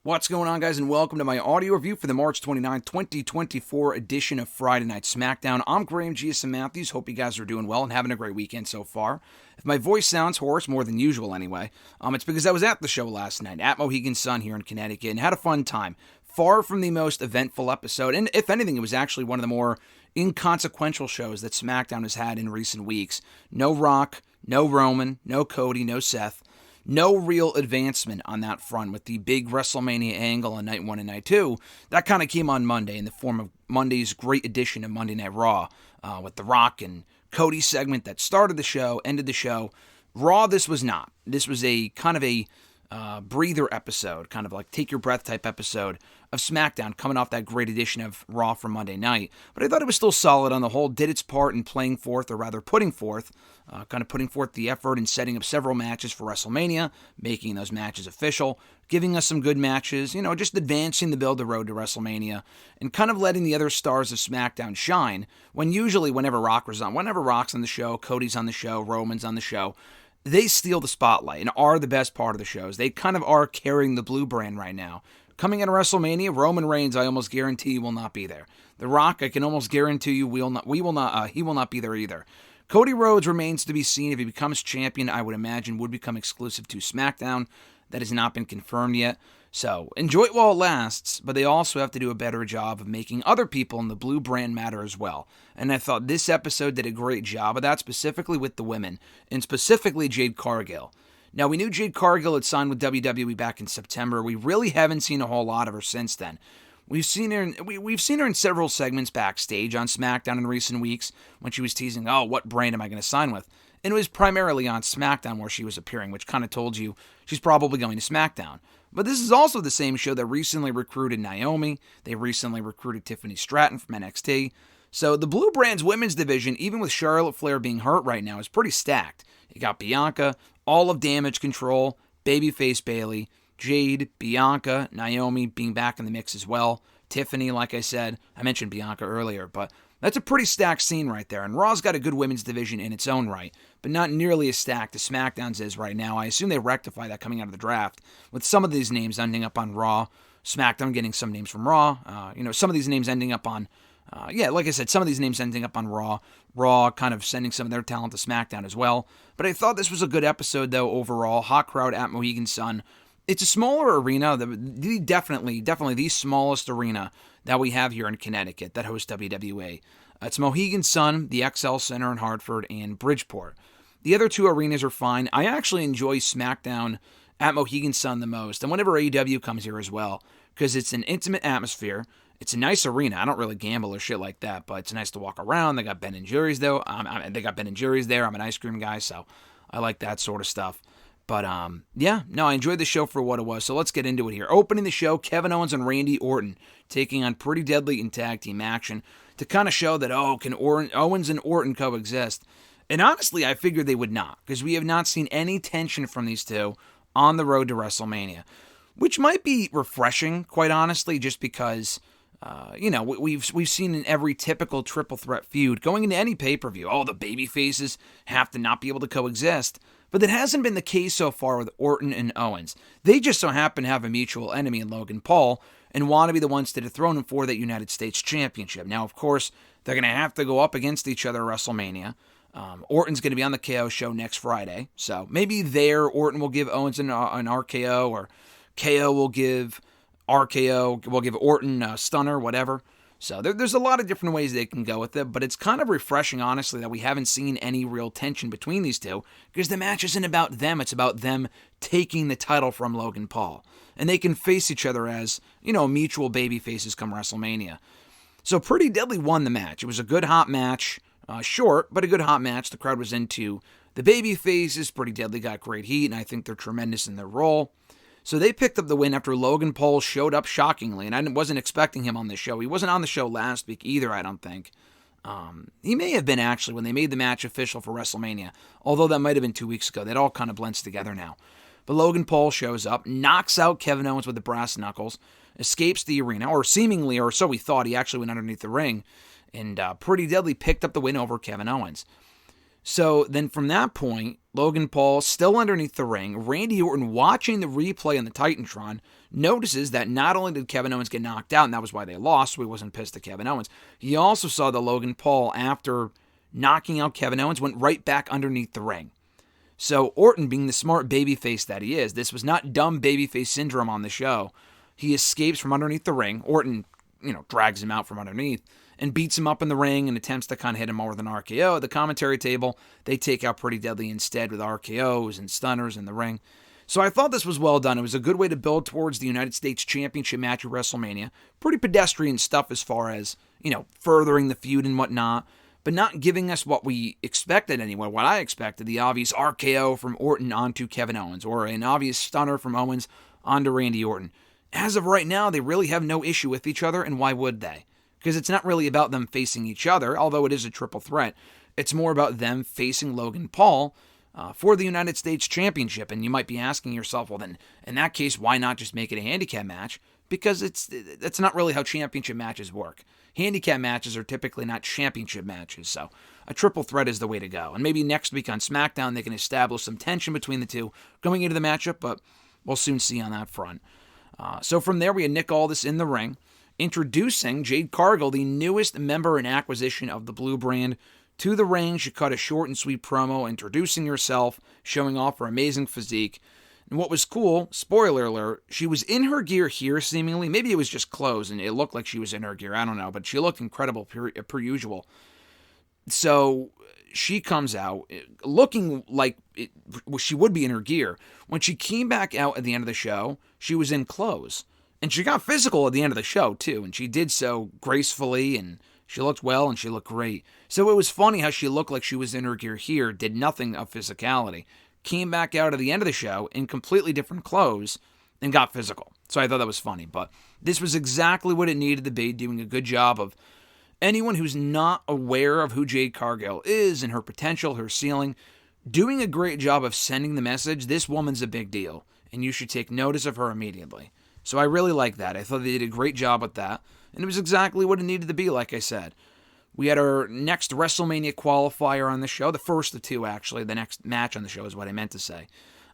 What's going on, guys, and welcome to my audio review for the March 29, 2024 edition of Friday Night SmackDown. I'm Graham G.S. Matthews. Hope you guys are doing well and having a great weekend so far. If my voice sounds hoarse, more than usual anyway, it's because I was at the show last night at Mohegan Sun here in Connecticut and had a fun time. Far from the most eventful episode, and if anything, it was actually one of the more inconsequential shows that SmackDown has had in recent weeks. No Rock, no Roman, no Cody, no Seth. No real advancement on that front with the big WrestleMania angle on Night 1 and Night 2. That kind of came on Monday in the form of Monday's great edition of Monday Night Raw with The Rock and Cody segment that started the show, ended the show. Raw, this was not. This was a kind of a breather episode, kind of like take your breath type episode of SmackDown coming off that great edition of Raw from Monday night. But I thought it was still solid on the whole, did its part in putting forth the effort in setting up several matches for WrestleMania, making those matches official, giving us some good matches, just advancing the build the road to WrestleMania, and kind of letting the other stars of SmackDown shine, when usually whenever Rock's on the show, Cody's on the show, Roman's on the show, they steal the spotlight and are the best part of the shows. They kind of are carrying the blue brand right now. Coming into WrestleMania, Roman Reigns, I almost guarantee will not be there. The Rock, I can almost guarantee you he will not be there either. Cody Rhodes remains to be seen. If he becomes champion, I would imagine would become exclusive to SmackDown. That has not been confirmed yet. So enjoy it while it lasts, but they also have to do a better job of making other people in the blue brand matter as well. And I thought this episode did a great job of that, specifically with the women, and specifically Jade Cargill. Now, we knew Jade Cargill had signed with WWE back in September. We really haven't seen a whole lot of her since then. We've seen her in several segments backstage on SmackDown in recent weeks when she was teasing, what brand am I going to sign with? And it was primarily on SmackDown where she was appearing, which kind of told you she's probably going to SmackDown. But this is also the same show that recently recruited Naomi. They recently recruited Tiffany Stratton from NXT. So the Blue Brand's women's division, even with Charlotte Flair being hurt right now, is pretty stacked. You got Bianca, all of Damage Control, Babyface Bayley, Jade, Bianca, Naomi being back in the mix as well. Tiffany, like I said, I mentioned Bianca earlier, but that's a pretty stacked scene right there. And Raw's got a good women's division in its own right, but not nearly as stacked as SmackDown's is right now. I assume they rectify that coming out of the draft, with some of these names ending up on Raw, SmackDown getting some names from Raw, some of these names ending up on, some of these names ending up on Raw kind of sending some of their talent to SmackDown as well. But I thought this was a good episode, though, overall. Hot crowd at Mohegan Sun. It's a smaller arena, definitely the smallest arena that we have here in Connecticut that hosts WWE. It's Mohegan Sun, the XL Center in Hartford, and Bridgeport. The other two arenas are fine. I actually enjoy SmackDown at Mohegan Sun the most, and whenever AEW comes here as well, because it's an intimate atmosphere. It's a nice arena. I don't really gamble or shit like that, but it's nice to walk around. They got Ben and Jerry's, though. They got Ben and Jerry's there. I'm an ice cream guy, so I like that sort of stuff. But, I enjoyed the show for what it was, so let's get into it here. Opening the show, Kevin Owens and Randy Orton taking on Pretty Deadly in tag team action to kind of show that, can Owens and Orton coexist? And honestly, I figured they would not, because we have not seen any tension from these two on the road to WrestleMania, which might be refreshing, quite honestly, just because, we've seen in every typical triple threat feud, going into any pay-per-view, the baby faces have to not be able to coexist. But that hasn't been the case so far with Orton and Owens. They just so happen to have a mutual enemy in Logan Paul and want to be the ones to dethrone him for that United States Championship. Now, of course, they're going to have to go up against each other at WrestleMania. Orton's going to be on the KO show next Friday. So maybe there Orton will give Owens an RKO, or KO will give Orton a stunner, whatever. So there's a lot of different ways they can go with it, but it's kind of refreshing, honestly, that we haven't seen any real tension between these two, because the match isn't about them, it's about them taking the title from Logan Paul. And they can face each other as, mutual baby faces come WrestleMania. So Pretty Deadly won the match. It was a good hot match, short, but a good hot match. The crowd was into the baby faces. Pretty Deadly got great heat, and I think they're tremendous in their role. So they picked up the win after Logan Paul showed up shockingly, and I wasn't expecting him on this show. He wasn't on the show last week either, I don't think. He may have been, actually, when they made the match official for WrestleMania, although that might have been 2 weeks ago. That all kind of blends together now. But Logan Paul shows up, knocks out Kevin Owens with the brass knuckles, escapes the arena, or seemingly, or so we thought, he actually went underneath the ring, and Pretty Deadly picked up the win over Kevin Owens. So then from that point, Logan Paul still underneath the ring, Randy Orton watching the replay on the Titantron, notices that not only did Kevin Owens get knocked out, and that was why they lost, so he wasn't pissed at Kevin Owens, he also saw that Logan Paul, after knocking out Kevin Owens, went right back underneath the ring. So Orton, being the smart babyface that he is, this was not dumb babyface syndrome on the show. He escapes from underneath the ring. Orton, drags him out from underneath and beats him up in the ring and attempts to kind of hit him more with an RKO. At the commentary table, they take out Pretty Deadly instead with RKOs and stunners in the ring. So I thought this was well done. It was a good way to build towards the United States Championship match at WrestleMania. Pretty pedestrian stuff as far as, furthering the feud and whatnot, but not giving us what we expected anyway, what I expected, the obvious RKO from Orton onto Kevin Owens, or an obvious stunner from Owens onto Randy Orton. As of right now, they really have no issue with each other, and why would they? Because it's not really about them facing each other, although it is a triple threat. It's more about them facing Logan Paul for the United States Championship. And you might be asking yourself, well then, in that case, why not just make it a handicap match? Because that's not really how championship matches work. Handicap matches are typically not championship matches, so a triple threat is the way to go. And maybe next week on SmackDown they can establish some tension between the two going into the matchup, but we'll soon see on that front. So from there, we had Nick Aldis in the ring, introducing Jade Cargill, the newest member and acquisition of the Blue Brand, to the ring. She cut a short and sweet promo introducing herself, showing off her amazing physique. And what was cool, spoiler alert, she was in her gear here seemingly. Maybe it was just clothes and it looked like she was in her gear. I don't know, but she looked incredible per usual. So she comes out looking like she would be in her gear. When she came back out at the end of the show, she was in clothes. And she got physical at the end of the show, too. And she did so gracefully, and she looked well, and she looked great. So it was funny how she looked like she was in her gear here, did nothing of physicality. Came back out at the end of the show in completely different clothes and got physical. So I thought that was funny. But this was exactly what it needed to be, doing a good job of anyone who's not aware of who Jade Cargill is and her potential, her ceiling, doing a great job of sending the message, this woman's a big deal, and you should take notice of her immediately. So I really like that. I thought they did a great job with that, and it was exactly what it needed to be, like I said. We had our next WrestleMania qualifier on the show, the first of two, actually. The next match on the show is what I meant to say.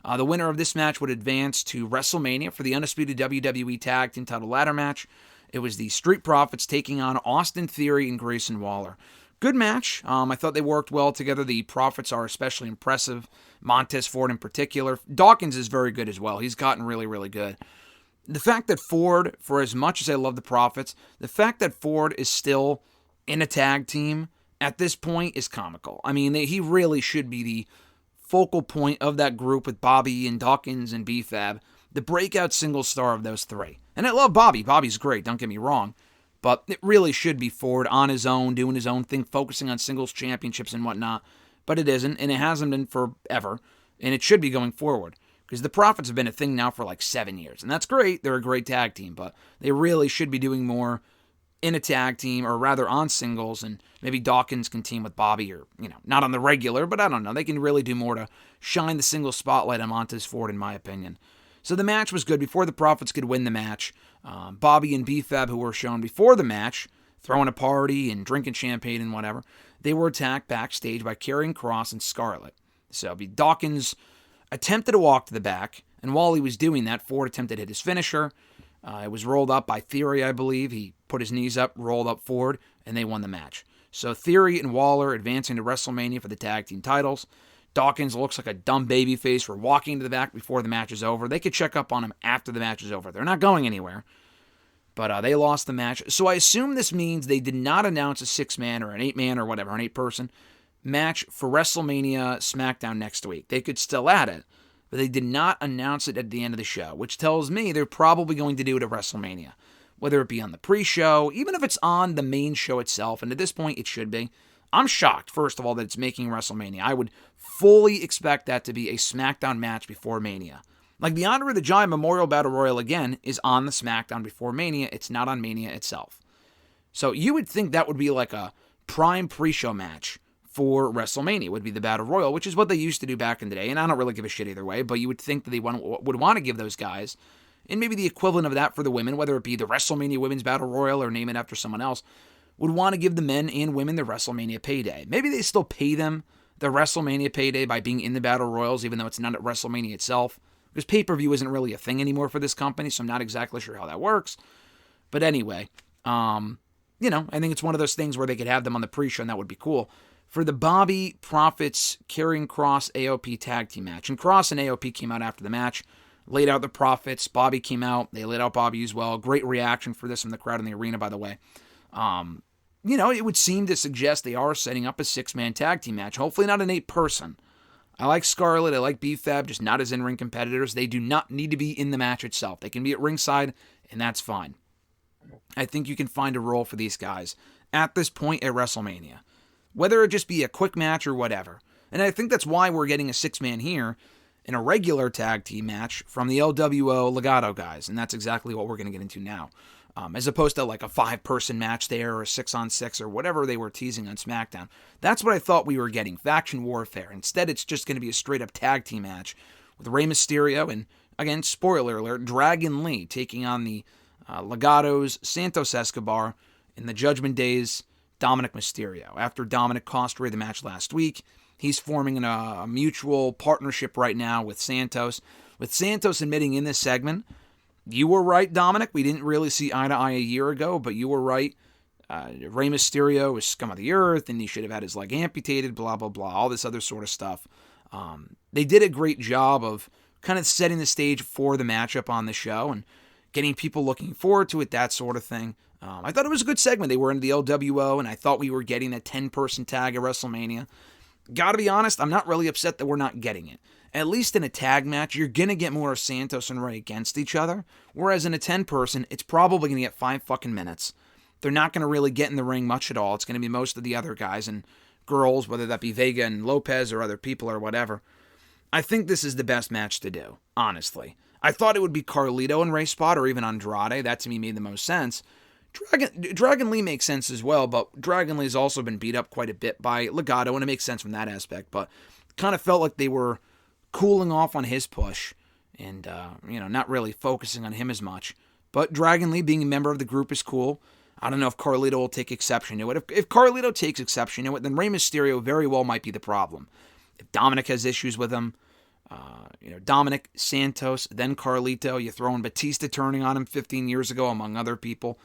The winner of this match would advance to WrestleMania for the Undisputed WWE Tag Team Title Ladder match. It was the Street Profits taking on Austin Theory and Grayson Waller. Good match. I thought they worked well together. The Profits are especially impressive. Montez Ford in particular. Dawkins is very good as well. He's gotten really, really good. The fact that Ford, for as much as I love the Profits, the fact that Ford is still in a tag team at this point is comical. I mean, he really should be the focal point of that group with Bobby and Dawkins and B-Fab, the breakout single star of those three. And I love Bobby. Bobby's great, don't get me wrong. But it really should be Ford on his own, doing his own thing, focusing on singles championships and whatnot. But it isn't, and it hasn't been forever. And it should be going forward. Because the Profits have been a thing now for like 7 years. And that's great. They're a great tag team. But they really should be doing more in a tag team, or rather on singles. And maybe Dawkins can team with Bobby, or, not on the regular. But I don't know. They can really do more to shine the single spotlight on Montez Ford, in my opinion. So the match was good. Before the Profits could win the match, Bobby and B-Fab, who were shown before the match, throwing a party and drinking champagne and whatever, they were attacked backstage by Karrion Kross and Scarlett. So Dawkins attempted to walk to the back, and while he was doing that, Ford attempted to hit his finisher. It was rolled up by Theory, I believe. He put his knees up, rolled up Ford, and they won the match. So Theory and Waller advancing to WrestleMania for the tag team titles. Dawkins looks like a dumb babyface for walking to the back before the match is over. They could check up on him after the match is over. They're not going anywhere. But they lost the match. So I assume this means they did not announce a 6-man or an 8-man or whatever, an 8-person match for WrestleMania SmackDown next week. They could still add it, but they did not announce it at the end of the show, which tells me they're probably going to do it at WrestleMania, whether it be on the pre-show, even if it's on the main show itself, and at this point it should be. I'm shocked, first of all, that it's making WrestleMania. I would fully expect that to be a SmackDown match before Mania. Like the Andre the Giant Memorial Battle Royal, again, is on the SmackDown before Mania. It's not on Mania itself. So you would think that would be like a prime pre-show match for WrestleMania, would be the Battle Royal, which is what they used to do back in the day, and I don't really give a shit either way, but you would think that they would want to give those guys, and maybe the equivalent of that for the women, whether it be the WrestleMania Women's Battle Royal or name it after someone else, would want to give the men and women the WrestleMania payday. Maybe they still pay them the WrestleMania payday by being in the Battle Royals, even though it's not at WrestleMania itself. Because pay-per-view isn't really a thing anymore for this company, so I'm not exactly sure how that works. But anyway, I think it's one of those things where they could have them on the pre-show, and that would be cool. For the Bobby, Profits, Karrion Kross, AOP tag team match. And Kross and AOP came out after the match, laid out the Profits. Bobby came out. They laid out Bobby as well. Great reaction for this from the crowd in the arena, by the way. It would seem to suggest they are setting up a 6-man tag team match. Hopefully not an 8-person. I like Scarlett. I like B-Fab, just not as in-ring competitors. They do not need to be in the match itself. They can be at ringside, and that's fine. I think you can find a role for these guys at this point at WrestleMania. Whether it just be a quick match or whatever. And I think that's why we're getting a 6-man here in a regular tag team match from the LWO Legado guys. And that's exactly what we're going to get into now. As opposed to like a 5-person match there or a 6-on-6 or whatever they were teasing on SmackDown. That's what I thought we were getting, faction warfare. Instead, it's just going to be a straight-up tag team match with Rey Mysterio and, again, spoiler alert, Dragon Lee taking on the Legados, Santos Escobar, in the Judgment Days, Dominic Mysterio. After Dominic cost Rey the match last week, he's forming a mutual partnership right now with Santos. With Santos admitting in this segment, you were right, Dominic. We didn't really see eye to eye a year ago, but you were right. Rey Mysterio is scum of the earth, and he should have had his leg amputated, blah, blah, blah, all this other sort of stuff. They did a great job of kind of setting the stage for the matchup on the show and getting people looking forward to it, that sort of thing. I thought it was a good segment. They were into the LWO, and I thought we were getting a 10-person tag at WrestleMania. Gotta be honest, I'm not really upset that we're not getting it. At least in a tag match, you're going to get more of Santos and Rey against each other. Whereas in a 10-person, it's probably going to get 5 fucking minutes. They're not going to really get in the ring much at all. It's going to be most of the other guys and girls, whether that be Vega and Lopez or other people or whatever. I think this is the best match to do, honestly. I thought it would be Carlito and Rey Spot or even Andrade. That to me made the most sense. Dragon Lee makes sense as well, but Dragon Lee's also been beat up quite a bit by Legado, and it makes sense from that aspect. But kind of felt like they were cooling off on his push and, not really focusing on him as much. But Dragon Lee being a member of the group is cool. I don't know if Carlito will take exception to it. If Carlito takes exception to it, then Rey Mysterio very well might be the problem. If Dominic has issues with him, Dominic, Santos, then Carlito, you throw in Batista turning on him 15 years ago, among other people.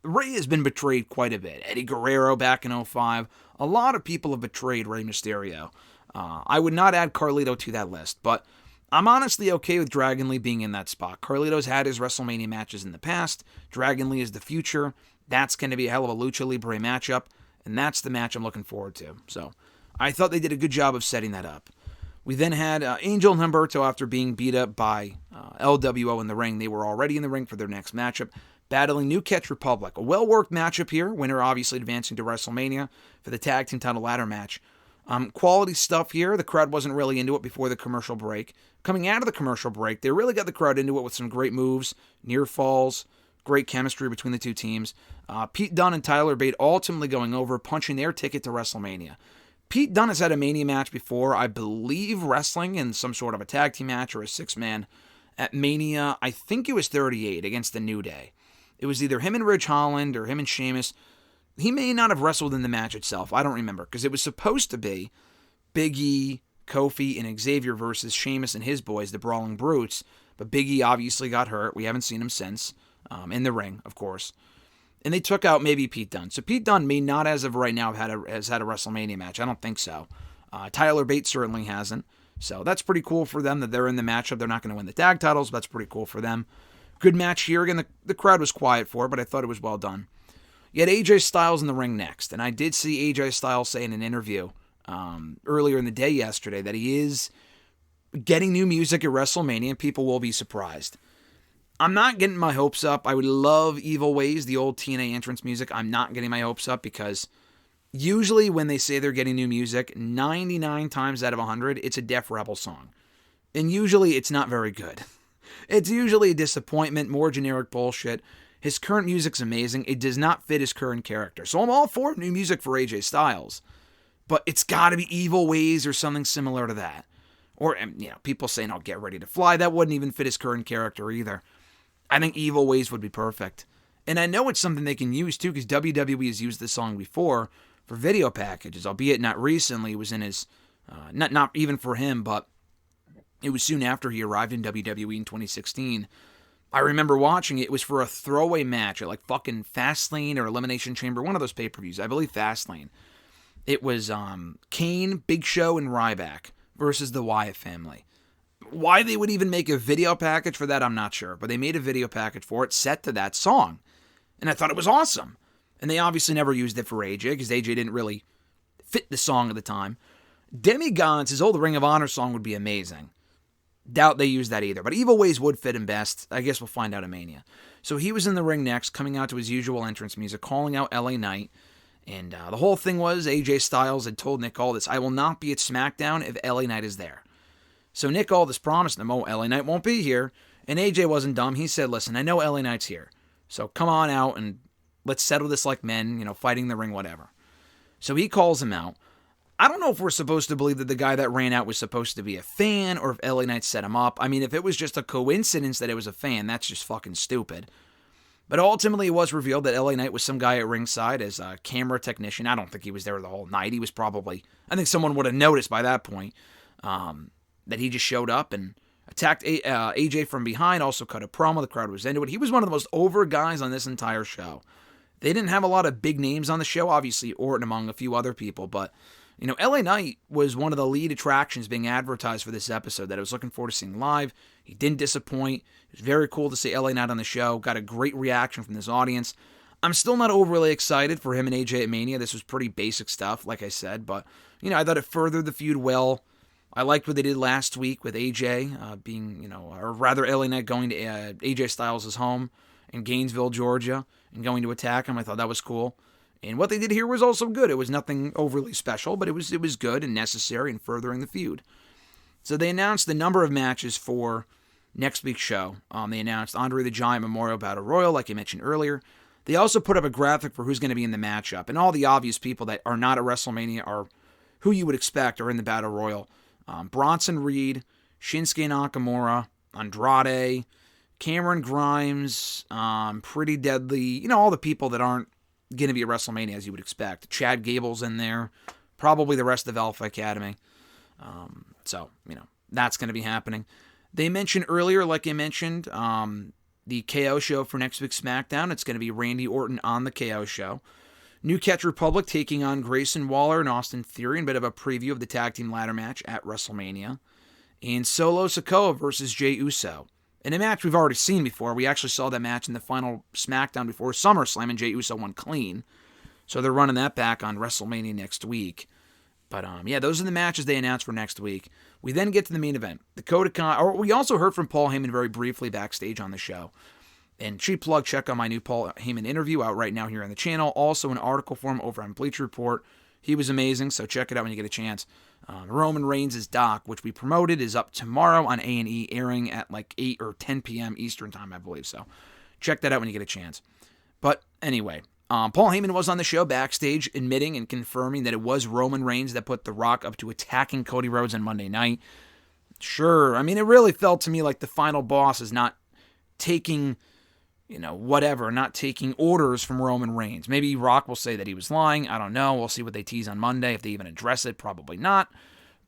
Rey has been betrayed quite a bit. Eddie Guerrero back in 2005. A lot of people have betrayed Rey Mysterio. I would not add Carlito to that list, but I'm honestly okay with Dragon Lee being in that spot. Carlito's had his WrestleMania matches in the past. Dragon Lee is the future. That's going to be a hell of a Lucha Libre matchup, and that's the match I'm looking forward to. So I thought they did a good job of setting that up. We then had Angel and Humberto after being beat up by LWO in the ring. They were already in the ring for their next matchup, battling New Catch Republic. A well-worked matchup here. Winner obviously advancing to WrestleMania for the tag team title ladder match. Quality stuff here. The crowd wasn't really into it before the commercial break. Coming out of the commercial break, they really got the crowd into it with some great moves, near falls, great chemistry between the two teams. Pete Dunne and Tyler Bate ultimately going over, punching their ticket to WrestleMania. Pete Dunne has had a Mania match before, I believe wrestling in some sort of a tag team match or a 6-man at Mania. I think it was 38 against the New Day. It was either him and Ridge Holland or him and Sheamus. He may not have wrestled in the match itself. I don't remember, because it was supposed to be Big E, Kofi, and Xavier versus Sheamus and his boys, the Brawling Brutes. But Big E obviously got hurt. We haven't seen him since, in the ring, of course. And they took out maybe Pete Dunne. So Pete Dunne may not, as of right now, have had a WrestleMania match. I don't think so. Tyler Bate certainly hasn't. So that's pretty cool for them that they're in the matchup. They're not going to win the tag titles, but that's pretty cool for them. Good match here. Again, the crowd was quiet for it, but I thought it was well done. You had AJ Styles in the ring next. And I did see AJ Styles say in an interview earlier in the day yesterday that he is getting new music at WrestleMania, and people will be surprised. I'm not getting my hopes up. I would love Evil Ways, the old TNA entrance music. I'm not getting my hopes up because usually when they say they're getting new music, 99 times out of 100, it's a Def Rebel song. And usually it's not very good. It's usually a disappointment, more generic bullshit. His current music's amazing. It does not fit his current character. So I'm all for new music for AJ Styles. But it's got to be Evil Ways or something similar to that. Or, people saying, "Oh, Get Ready to Fly." That wouldn't even fit his current character either. I think Evil Ways would be perfect. And I know it's something they can use too, because WWE has used this song before for video packages, albeit not recently. It was in his Not even for him, but it was soon after he arrived in WWE in 2016. I remember watching it. It was for a throwaway match at like fucking Fastlane or Elimination Chamber, one of those pay-per-views. I believe Fastlane. It was Kane, Big Show, and Ryback versus the Wyatt family. Why they would even make a video package for that, I'm not sure. But they made a video package for it set to that song. And I thought it was awesome. And they obviously never used it for AJ because AJ didn't really fit the song at the time. Demigods, his old Ring of Honor song would be amazing. Doubt they used that either. But Evil Ways would fit him best. I guess we'll find out at Mania. So he was in the ring next, coming out to his usual entrance music, calling out LA Knight. And the whole thing was AJ Styles had told Nick Aldis, I will not be at SmackDown if LA Knight is there. So Nick Aldis promised him, LA Knight won't be here. And AJ wasn't dumb. He said, listen, I know LA Knight's here. So come on out and let's settle this like men, fighting the ring, whatever. So he calls him out. I don't know if we're supposed to believe that the guy that ran out was supposed to be a fan or if LA Knight set him up. I mean, if it was just a coincidence that it was a fan, that's just fucking stupid. But ultimately, it was revealed that LA Knight was some guy at ringside as a camera technician. I don't think he was there the whole night. He was probably, I think someone would have noticed by that point that he just showed up and attacked AJ from behind, also cut a promo. The crowd was into it. He was one of the most over guys on this entire show. They didn't have a lot of big names on the show, obviously Orton among a few other people, but LA Knight was one of the lead attractions being advertised for this episode that I was looking forward to seeing live. He didn't disappoint. It was very cool to see LA Knight on the show. Got a great reaction from this audience. I'm still not overly excited for him and AJ at Mania. This was pretty basic stuff, like I said, but, I thought it furthered the feud well. I liked what they did last week with AJ being, or rather LA Knight going to AJ Styles' home in Gainesville, Georgia, and going to attack him. I thought that was cool. And what they did here was also good. It was nothing overly special, but it was good and necessary in furthering the feud. So they announced the number of matches for next week's show. They announced Andre the Giant Memorial Battle Royal, like I mentioned earlier. They also put up a graphic for who's going to be in the matchup. And all the obvious people that are not at WrestleMania are who you would expect are in the Battle Royal. Bronson Reed, Shinsuke Nakamura, Andrade, Cameron Grimes, Pretty Deadly, all the people that aren't going to be at WrestleMania as you would expect. Chad Gable's in there, probably the rest of Alpha Academy. So, that's going to be happening. They mentioned earlier, like I mentioned, the KO show for next week's SmackDown. It's going to be Randy Orton on the KO show. New Catch Republic taking on Grayson Waller and Austin Theory, and a bit of a preview of the tag team ladder match at WrestleMania. And Solo Sikoa versus Jey Uso. In a match we've already seen before. We actually saw that match in the final SmackDown before SummerSlam, and Jey Uso won clean. So they're running that back on WrestleMania next week. But those are the matches they announced for next week. We then get to the main event. Dakota Kai, or we also heard from Paul Heyman very briefly backstage on the show. And cheap plug, check out my new Paul Heyman interview out right now here on the channel. Also an article form over on Bleacher Report. He was amazing, so check it out when you get a chance. Roman Reigns' doc, which we promoted, is up tomorrow on A&E, airing at like 8 or 10 p.m. Eastern time, I believe. So check that out when you get a chance. But anyway, Paul Heyman was on the show backstage admitting and confirming that it was Roman Reigns that put The Rock up to attacking Cody Rhodes on Monday night. Sure, I mean, it really felt to me like the final boss is not taking, not taking orders from Roman Reigns. Maybe Rock will say that he was lying. I don't know. We'll see what they tease on Monday. If they even address it, probably not.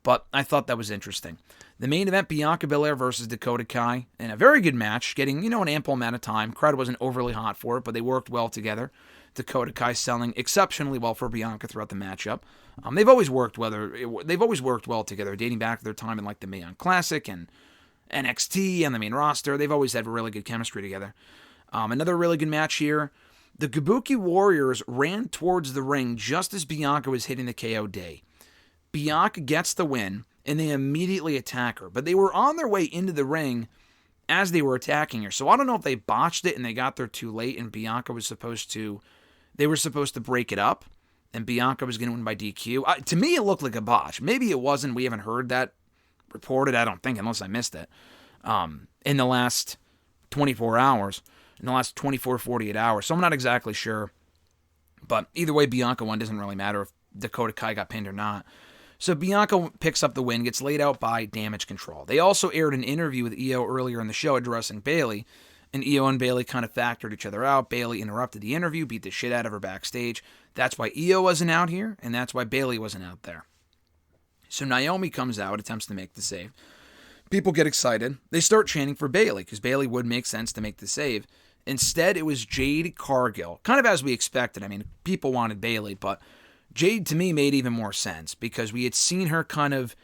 But I thought that was interesting. The main event, Bianca Belair versus Dakota Kai, in a very good match, getting, an ample amount of time. Crowd wasn't overly hot for it, but they worked well together. Dakota Kai selling exceptionally well for Bianca throughout the matchup. They've always worked well together, dating back to their time in like the Mae Young Classic and NXT and the main roster. They've always had really good chemistry together. Another really good match here. The Kabuki Warriors ran towards the ring just as Bianca was hitting the KO day. Bianca gets the win, and they immediately attack her. But they were on their way into the ring as they were attacking her. So I don't know if they botched it and they got there too late, and they were supposed to break it up, and Bianca was going to win by DQ. To me, it looked like a botch. Maybe it wasn't. We haven't heard that reported, I don't think, unless I missed it, in the last 24 hours. In the last 24, 48 hours. So I'm not exactly sure. But either way, Bianca won. Doesn't really matter if Dakota Kai got pinned or not. So Bianca picks up the win, gets laid out by Damage Control. They also aired an interview with Io earlier in the show addressing Bayley. And Io and Bayley kind of factored each other out. Bayley interrupted the interview, beat the shit out of her backstage. That's why Io wasn't out here, and that's why Bayley wasn't out there. So Naomi comes out, attempts to make the save. People get excited. They start chanting for Bayley, because Bayley would make sense to make the save. Instead, it was Jade Cargill, kind of as we expected. I mean, people wanted Bayley, but Jade, to me, made even more sense, because we had seen her kind of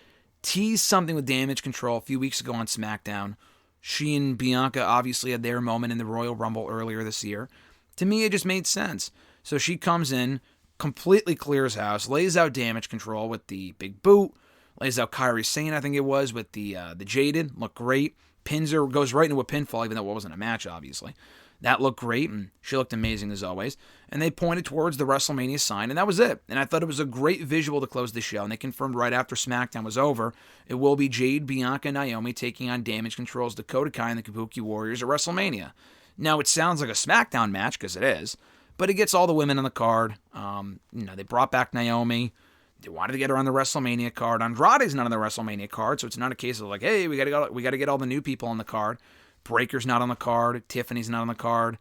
tease something with Damage Control a few weeks ago on SmackDown. She and Bianca obviously had their moment in the Royal Rumble earlier this year. To me, it just made sense. So she comes in, completely clears house, lays out Damage Control with the big boot, lays out Kairi Sane, I think it was, with the Jaded. Looked great. Pins her, goes right into a pinfall, even though it wasn't a match, obviously. That looked great, and she looked amazing as always. And they pointed towards the WrestleMania sign, and that was it. And I thought it was a great visual to close the show, and they confirmed right after SmackDown was over, it will be Jade, Bianca, and Naomi taking on Damage Control's Dakota Kai and the Kabuki Warriors at WrestleMania. Now, it sounds like a SmackDown match, because it is, but it gets all the women on the card. They brought back Naomi. They wanted to get her on the WrestleMania card. Andrade's not on the WrestleMania card, so it's not a case of like, hey, we got to get all the new people on the card. Breaker's not on the card. Tiffany's not on the card.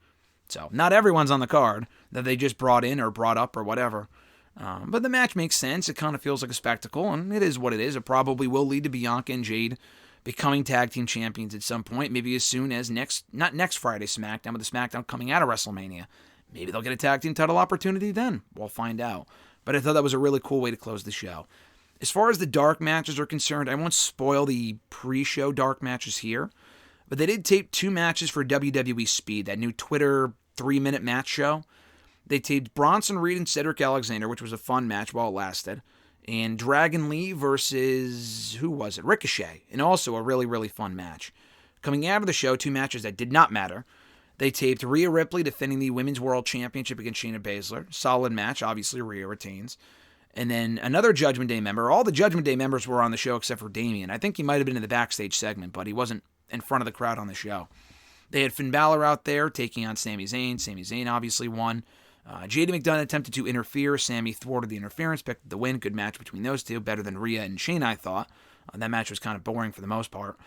So not everyone's on the card that they just brought in or brought up or whatever. But the match makes sense. It kind of feels like a spectacle, and it is what it is. It probably will lead to Bianca and Jade becoming tag team champions at some point, maybe as soon as not next Friday SmackDown, but the SmackDown coming out of WrestleMania. Maybe they'll get a tag team title opportunity then. We'll find out. But I thought that was a really cool way to close the show. As far as the dark matches are concerned, I won't spoil the pre-show dark matches here, but they did tape 2 matches for WWE Speed, that new Twitter 3-minute match show. They taped Bronson Reed and Cedric Alexander, which was a fun match while it lasted, and Dragon Lee versus, who was it? Ricochet, and also a really, really fun match. Coming out of the show, 2 matches that did not matter. They taped Rhea Ripley defending the Women's World Championship against Shayna Baszler. Solid match, obviously Rhea retains. And then another Judgment Day member. All the Judgment Day members were on the show except for Damian. I think he might have been in the backstage segment, but he wasn't in front of the crowd on the show. They had Finn Balor out there taking on Sami Zayn. Sami Zayn obviously won. JD McDonough attempted to interfere. Sami thwarted the interference, picked the win. Good match between those two. Better than Rhea and Shayna, I thought. That match was kind of boring for the most part.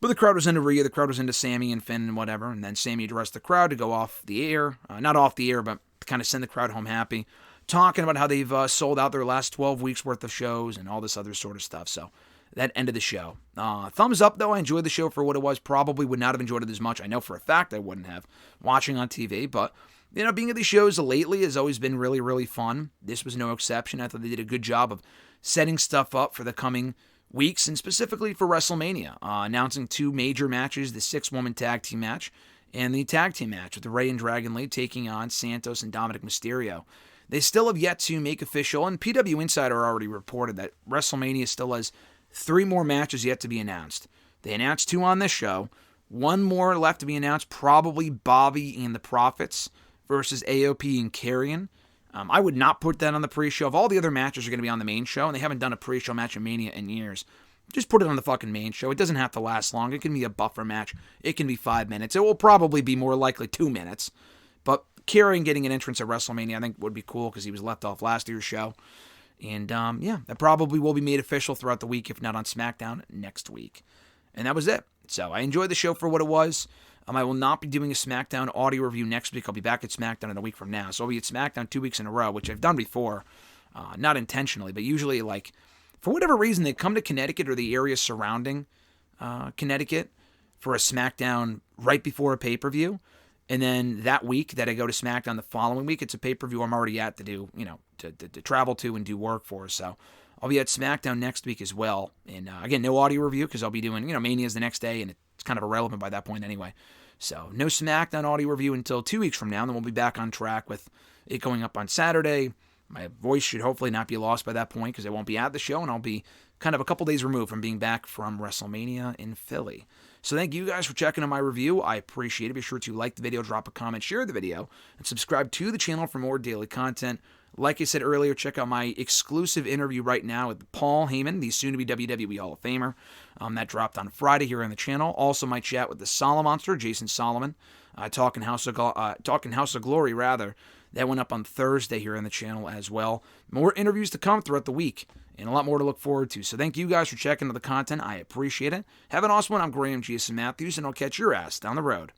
But the crowd was into Rhea. The crowd was into Sami and Finn and whatever. And then Sami addressed the crowd to go off the air. Not off the air, but to kind of send the crowd home happy. Talking about how they've sold out their last 12 weeks worth of shows and all this other sort of stuff. So that ended the show. Thumbs up, though. I enjoyed the show for what it was. Probably would not have enjoyed it as much. I know for a fact I wouldn't have watching on TV. But, being at these shows lately has always been really, really fun. This was no exception. I thought they did a good job of setting stuff up for the coming weeks, and specifically for WrestleMania. Announcing 2 major matches, the 6-woman tag team match and the tag team match with the Rey and Dragon Lee taking on Santos and Dominic Mysterio. They still have yet to make official, and PW Insider already reported that WrestleMania still has 3 more matches yet to be announced. They announced 2 on this show. 1 more left to be announced, probably Bobby and the Profits versus AOP and Karrion. I would not put that on the pre-show. If all the other matches are going to be on the main show, and they haven't done a pre-show match in Mania in years, just put it on the fucking main show. It doesn't have to last long. It can be a buffer match. It can be 5 minutes. It will probably be more likely 2 minutes. But Karrion getting an entrance at WrestleMania, I think, would be cool because he was left off last year's show. And, that probably will be made official throughout the week, if not on SmackDown next week. And that was it. So I enjoyed the show for what it was. I will not be doing a SmackDown audio review next week. I'll be back at SmackDown in a week from now. So I'll be at SmackDown 2 weeks in a row, which I've done before. Not intentionally, but usually, for whatever reason, they come to Connecticut or the area surrounding Connecticut for a SmackDown right before a pay-per-view. And then that week that I go to SmackDown the following week, it's a pay-per-view I'm already at to do, to travel to and do work for. So I'll be at SmackDown next week as well. And again, no audio review because I'll be doing, Mania's the next day, and it's kind of irrelevant by that point anyway. So no SmackDown audio review until 2 weeks from now. Then we'll be back on track with it going up on Saturday. My voice should hopefully not be lost by that point because I won't be at the show, and I'll be kind of a couple days removed from being back from WrestleMania in Philly. So thank you guys for checking out my review. I appreciate it. Be sure to like the video, drop a comment, share the video, and subscribe to the channel for more daily content. Like I said earlier, check out my exclusive interview right now with Paul Heyman, the soon-to-be WWE Hall of Famer. That dropped on Friday here on the channel. Also, my chat with the Solomonster, Jason Solomon, talking House of Glory, rather. That went up on Thursday here on the channel as well. More interviews to come throughout the week, and a lot more to look forward to. So thank you guys for checking out the content. I appreciate it. Have an awesome one. I'm Graham Jason Matthews, and I'll catch your ass down the road.